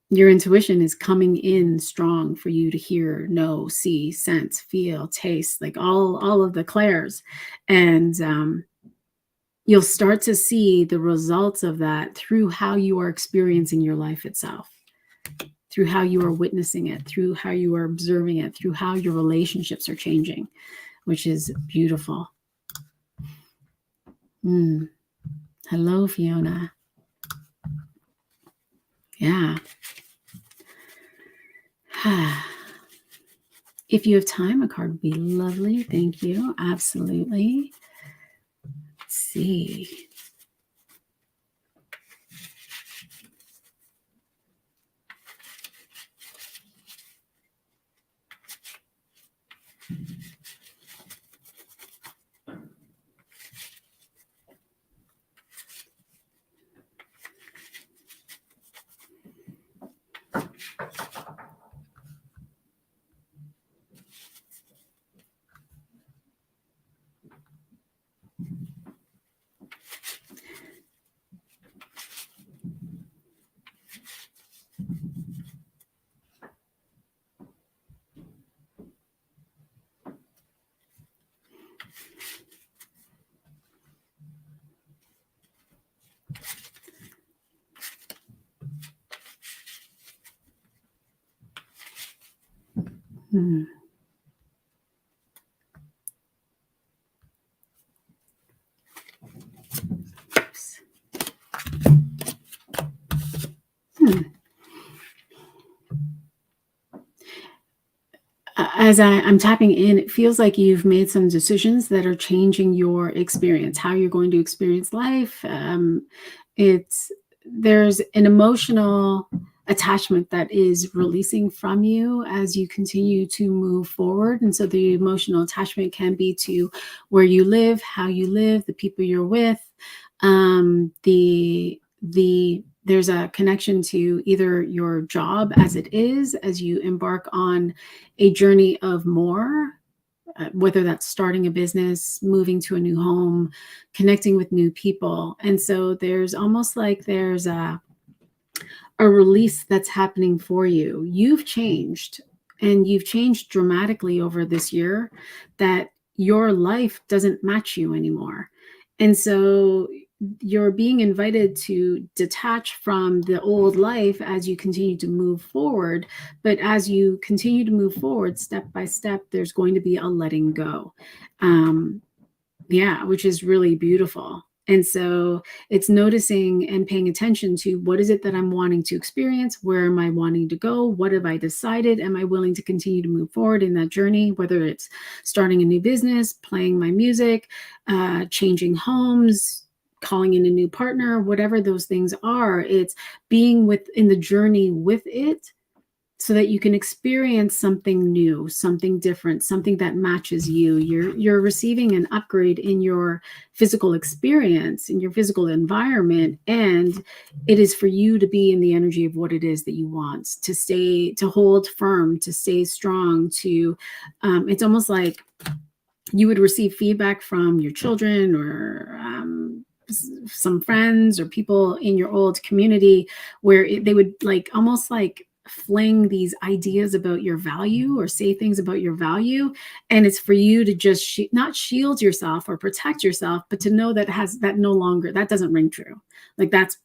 your intuition is coming in strong for you to hear, know, see, sense, feel, taste, like all of the clairs. And you'll start to see the results of that through how you are experiencing your life itself, through how you are witnessing it, through how you are observing it, through how your relationships are changing, which is beautiful. Hello, Fiona. Yeah. If you have time, a card would be lovely. Thank you. Absolutely. Let's see. As I'm tapping in, it feels like you've made some decisions that are changing your experience, how you're going to experience life. There's an emotional attachment that is releasing from you as you continue to move forward. And so the emotional attachment can be to where you live, how you live, the people you're with. There's a connection to either your job as it is, as you embark on a journey of more, whether that's starting a business, moving to a new home, connecting with new people. And so there's almost like there's a release that's happening for you. You've changed, and you've changed dramatically over this year, that your life doesn't match you anymore. And so you're being invited to detach from the old life as you continue to move forward. But as you continue to move forward, step by step, there's going to be a letting go. Which is really beautiful. And so it's noticing and paying attention to, what is it that I'm wanting to experience? Where am I wanting to go? What have I decided? Am I willing to continue to move forward in that journey? Whether it's starting a new business, playing my music, changing homes, calling in a new partner, whatever those things are, it's being within the journey with it, so that you can experience something new, something different, something that matches you. You're receiving an upgrade in your physical experience, in your physical environment, and it is for you to be in the energy of what it is that you want, to hold firm, to stay strong, it's almost like you would receive feedback from your children or some friends or people in your old community, where they would almost fling these ideas about your value or say things about your value, and it's for you to just not shield yourself or protect yourself, but to know that that doesn't ring true. Like that's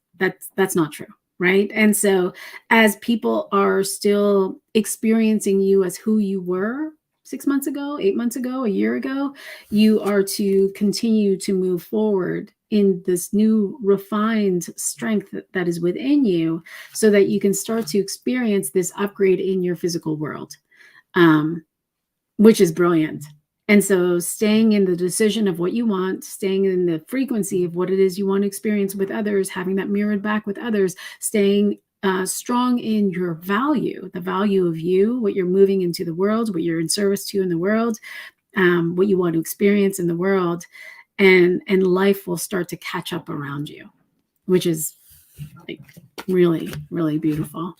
not true, right? And so as people are still experiencing you as who you were 6 months ago, 8 months ago, a year ago, you are to continue to move forward in this new refined strength that is within you, so that you can start to experience this upgrade in your physical world, which is brilliant. And so staying in the decision of what you want, staying in the frequency of what it is you want to experience with others, having that mirrored back with others, staying strong in your value, the value of you, what you're moving into the world, what you're in service to in the world, what you want to experience in the world, and life will start to catch up around you, which is like really, really beautiful.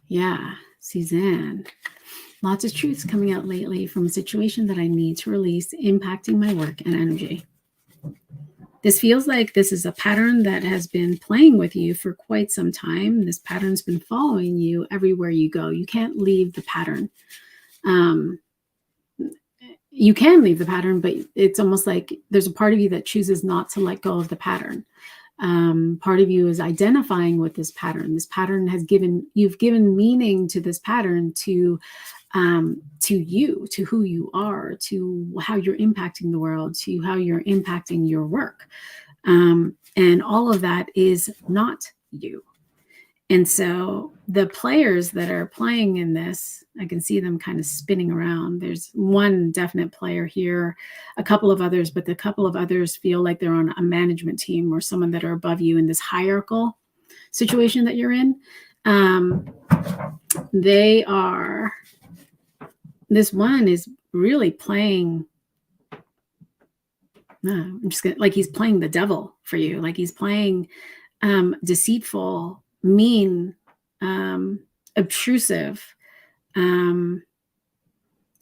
Yeah, Suzanne. Lots of truths coming out lately from a situation that I need to release, impacting my work and energy. This feels like this is a pattern that has been playing with you for quite some time. This pattern's been following you everywhere you go. You can't leave the pattern. You can leave the pattern, but it's almost like there's a part of you that chooses not to let go of the pattern. Part of you is identifying with this pattern. This pattern has you've given meaning to this pattern, to you, to who you are, to how you're impacting the world, to how you're impacting your work. And all of that is not you. And so the players that are playing in this, I can see them kind of spinning around. There's one definite player here, a couple of others, but the couple of others feel like they're on a management team or someone that are above you in this hierarchical situation that you're in. This one is really playing, like he's playing the devil for you. Like he's playing deceitful, mean, obtrusive, and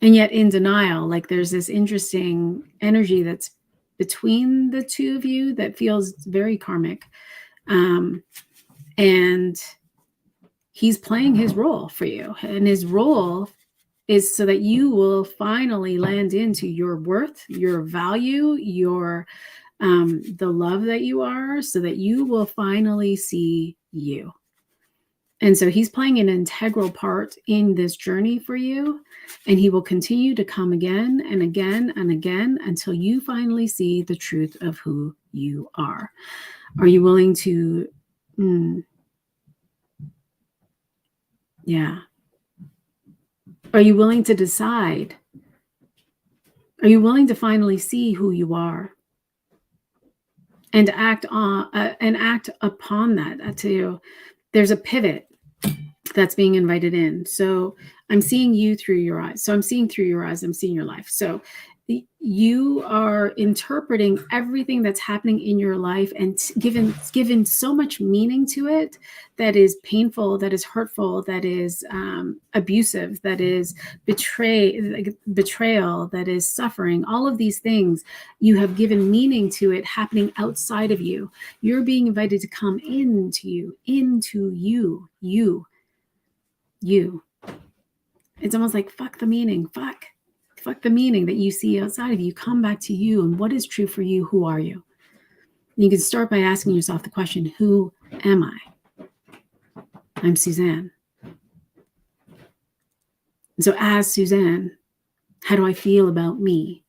yet in denial. Like there's this interesting energy that's between the two of you that feels very karmic. And he's playing his role for you. And his role is so that you will finally land into your worth, your value, your the love that you are, so that you will finally see you. And so he's playing an integral part in this journey for you, and he will continue to come again and again and again until you finally see the truth of who you are. Are you willing to Are you willing to decide? Are you willing to finally see who you are and act upon that? There's a pivot that's being invited in. So I'm seeing you through your eyes. I'm seeing your life. So you are interpreting everything that's happening in your life and given so much meaning to it that is painful, that is hurtful, that is abusive, that is betrayal, that is suffering. All of these things, you have given meaning to it happening outside of you. You're being invited to come into you. It's almost like fuck the meaning, fuck the meaning that you see outside of you. Come back to you and what is true for you. Who are you? And you can start by asking yourself the question, who am I? I'm Suzanne. And so as Suzanne, how do I feel about me?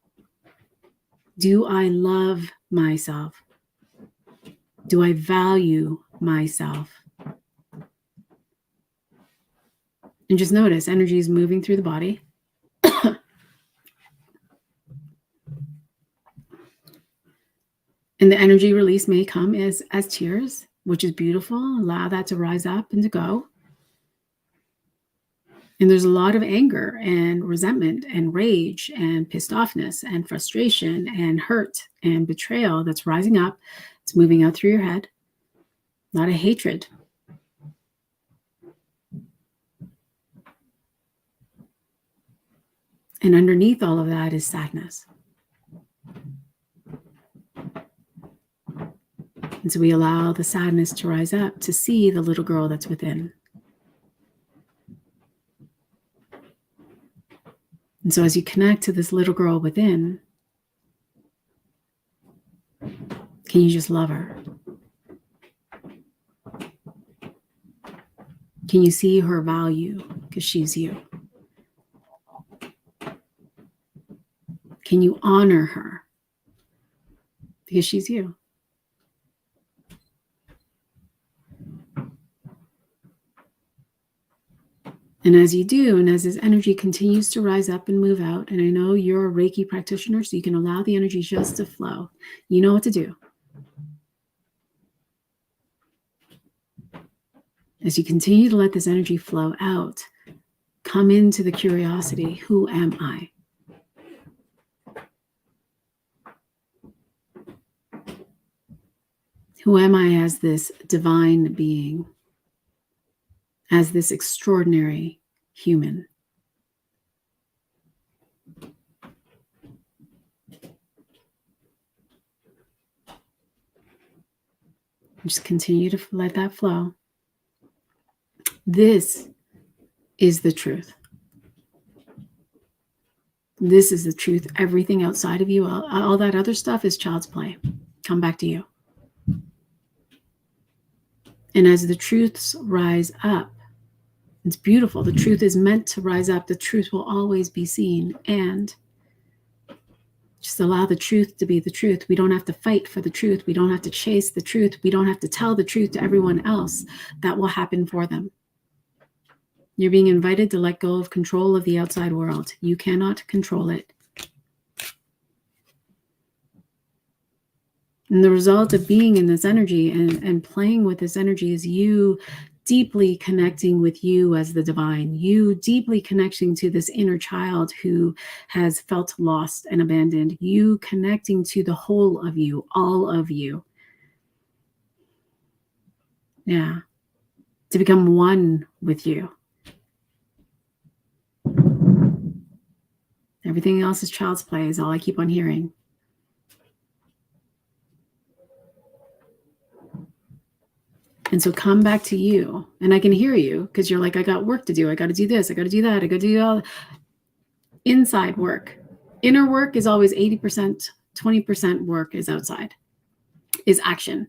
Do I love myself? Do I value myself? And just notice energy is moving through the body. And the energy release may come as tears, which is beautiful. Allow that to rise up and to go. And there's a lot of anger and resentment and rage and pissed offness and frustration and hurt and betrayal that's rising up. It's moving out through your head. A lot of hatred. And underneath all of that is sadness. And so we allow the sadness to rise up to see the little girl that's within. And so as you connect to this little girl within, can you just love her? Can you see her value because she's you? Can you honor her? Because she's you. And as you do, and as this energy continues to rise up and move out, and I know you're a Reiki practitioner, so you can allow the energy just to flow. You know what to do. As you continue to let this energy flow out, come into the curiosity, who am I? Who am I as this divine being? As this extraordinary human? Just continue to let that flow. This is the truth. This is the truth. Everything outside of you, all that other stuff is child's play. Come back to you. And as the truths rise up, it's beautiful. The truth is meant to rise up. The truth will always be seen. And just allow the truth to be the truth. We don't have to fight for the truth. We don't have to chase the truth. We don't have to tell the truth to everyone else. That will happen for them. You're being invited to let go of control of the outside world. You cannot control it. And the result of being in this energy and playing with this energy is you deeply connecting with you as the divine, you deeply connecting to this inner child who has felt lost and abandoned, you connecting to the whole of you, all of you. Yeah. To become one with you. Everything else is child's play is all I keep on hearing. And so come back to you. And I can hear you because you're like, I got work to do. I got to do this. I got to do that. I got to do all inside work. Inner work is always 80%, 20% work is outside, is action.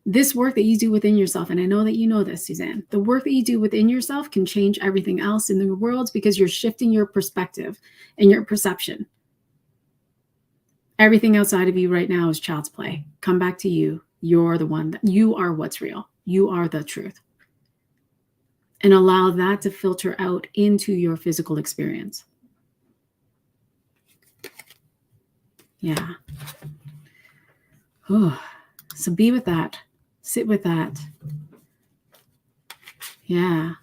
This work that you do within yourself, and I know that you know this, Suzanne, the work that you do within yourself can change everything else in the world because you're shifting your perspective and your perception. Everything outside of you right now is child's play. Come back to you. You're the one. You are what's real. You are the truth. And allow that to filter out into your physical experience. Yeah. Oh, so be with that. Sit with that. Yeah.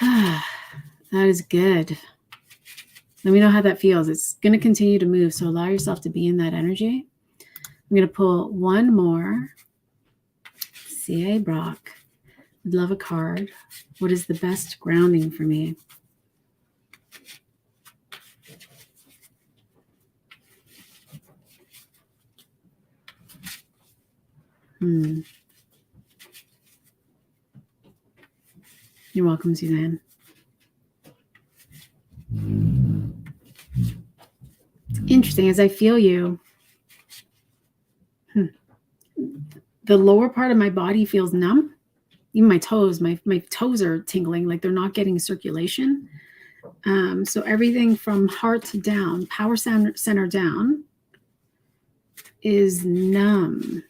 That is good. Let me know how that feels. It's going to continue to move. So allow yourself to be in that energy. I'm going to pull one more. C.A. Brock. I'd love a card. What is the best grounding for me? You're welcome, Suzanne. Interesting. As I feel you, the lower part of my body feels numb. Even my toes, my toes are tingling, like they're not getting circulation. So everything from heart down, power center down, is numb.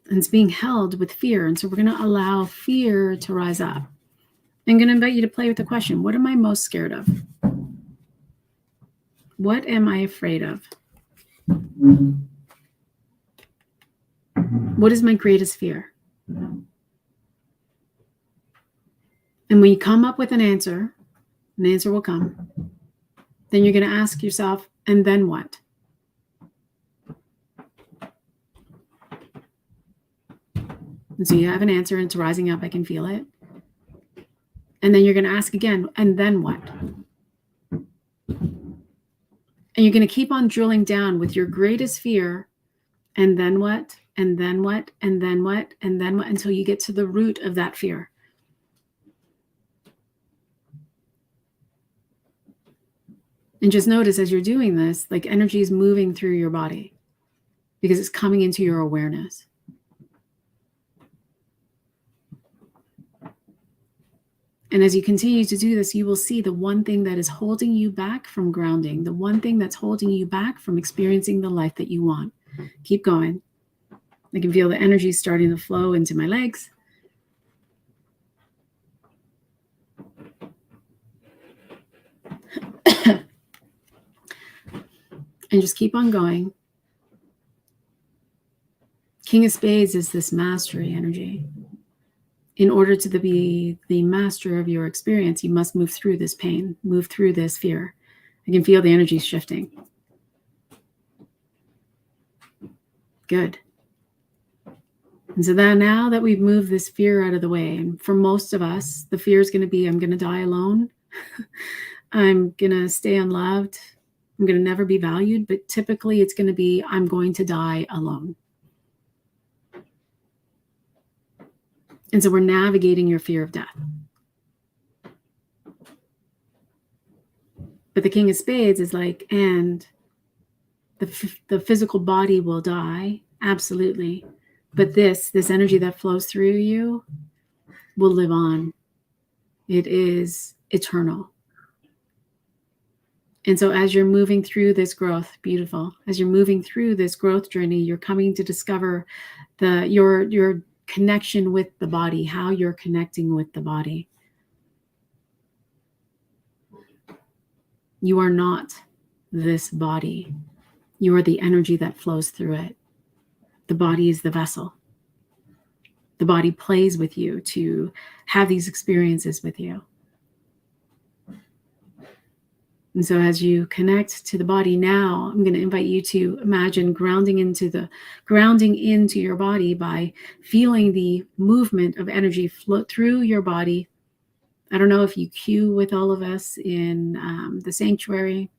And it's being held with fear. And so we're going to allow fear to rise up. I'm going to invite you to play with the question. What am I most scared of? What am I afraid of? What is my greatest fear? And when you come up with an answer will come. Then you're going to ask yourself, and then what? And so you have an answer and it's rising up. I can feel it. And then you're going to ask again, and then what? And you're going to keep on drilling down with your greatest fear. And then what? And then what? And then what? And then what? Until you get to the root of that fear. And just notice as you're doing this, like energy is moving through your body because it's coming into your awareness. And as you continue to do this, you will see the one thing that is holding you back from grounding, the one thing that's holding you back from experiencing the life that you want. Keep going. I can feel the energy starting to flow into my legs. And just keep on going. King of Spades is this mastery energy. In order to be the master of your experience, you must move through this pain, move through this fear. I can feel the energy shifting. Good. And so that now that we've moved this fear out of the way, and for most of us, the fear is going to be, I'm going to die alone. I'm going to stay unloved. I'm going to never be valued. But typically it's going to be, I'm going to die alone. And so we're navigating your fear of death. But the King of Spades is like, and the physical body will die. Absolutely. But this energy that flows through you will live on. It is eternal. And so as you're moving through this growth, beautiful, as you're moving through this growth journey, you're coming to discover your connection with the body, how you're connecting with the body. You are not this body. You are the energy that flows through it. The body is the vessel. The body plays with you to have these experiences with you. And so as you connect to the body now, I'm going to invite you to imagine grounding into your body by feeling the movement of energy flow through your body. I don't know if you cue with all of us in the sanctuary,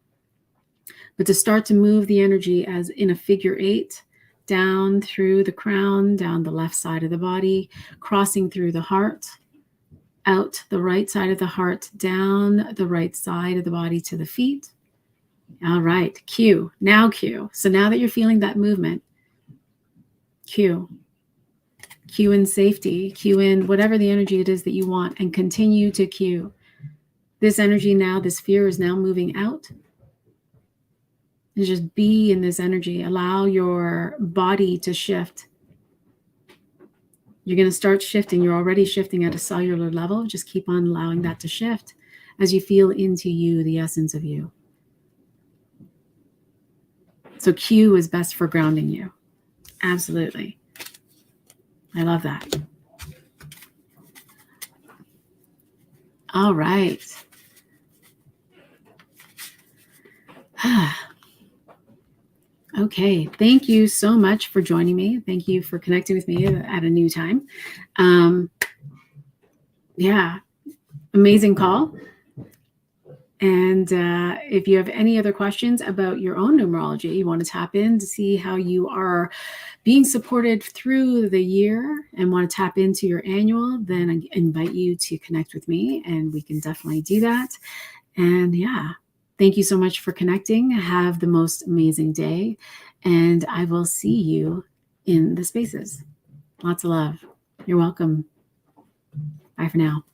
but to start to move the energy as in a figure 8, down through the crown, down the left side of the body, crossing through the heart, out the right side of the heart, down the right side of the body to the feet. All right, cue. Now cue. So now that you're feeling that movement, cue. Cue in safety, cue in whatever the energy it is that you want, and continue to cue. This energy now, this fear is now moving out. And just be in this energy. Allow your body to shift. You're going to start shifting. You're already shifting at a cellular level. Just keep on allowing that to shift as you feel into you, the essence of you. So Q is best for grounding you. Absolutely. I love that. All right. Okay, thank you so much for joining me. Thank you for connecting with me at a new time. Yeah, amazing call. And if you have any other questions about your own numerology, you want to tap in to see how you are being supported through the year and want to tap into your annual, then I invite you to connect with me and we can definitely do that. And yeah. Thank you so much for connecting. Have the most amazing day, and I will see you in the spaces. Lots of love. You're welcome. Bye for now.